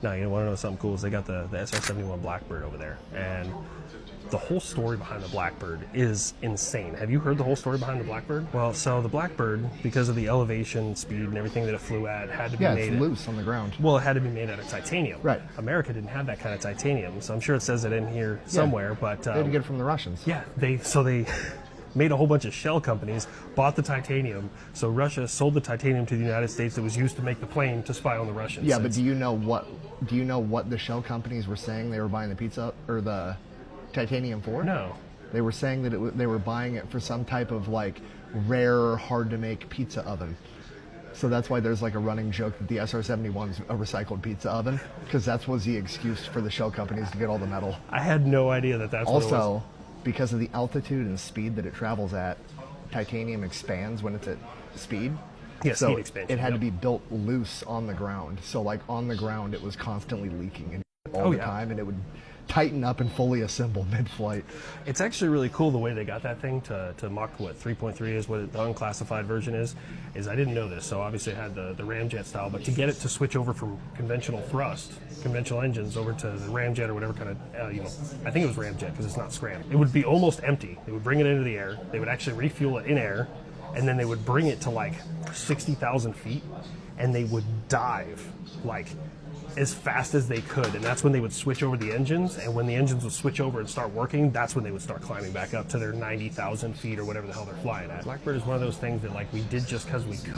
Now, you want to know something cool is they got the SR-71 Blackbird over there, and the whole story behind the Blackbird is insane. Have you heard the whole story behind the Blackbird? Well, so the Blackbird, because of the elevation, speed, and everything that it flew at, had to be made... Yeah, it's loose on the ground. Well, it had to be made out of titanium. Right. America didn't have that kind of titanium, so I'm sure it says it in here somewhere, but... they had to get it from the Russians. Yeah, they made a whole bunch of shell companies, bought the titanium, so Russia sold the titanium to the United States that was used to make the plane to spy on the Russians. Yeah, but do you know what the shell companies were saying they were buying the pizza or the titanium for? No. They were saying that they were buying it for some type of like rare, hard to make pizza oven. So that's why there's like a running joke that the SR-71 is a recycled pizza oven, because that was the excuse for the shell companies to get all the metal. I had no idea that that's what it was. Also, because of the altitude and speed that it travels at, titanium expands when it's at speed. Yeah, so speed expansion. It had to be built loose on the ground. So like on the ground, it was constantly leaking all the time, and it would tighten up and fully assemble mid-flight. It's actually really cool the way they got that thing to Mach, what, 3.3 is what the unclassified version is I didn't know this, so obviously it had the ramjet style, but to get it to switch over from conventional thrust, conventional engines, over to the ramjet or whatever kind of, I think it was ramjet because it's not scram. It would be almost empty. They would bring it into the air, they would actually refuel it in air, and then they would bring it to like 60,000 feet, and they would dive like as fast as they could, and that's when they would switch over the engines, and when the engines would switch over and start working, that's when they would start climbing back up to their 90,000 feet or whatever the hell they're flying at. Blackbird is one of those things that like we did just because we could.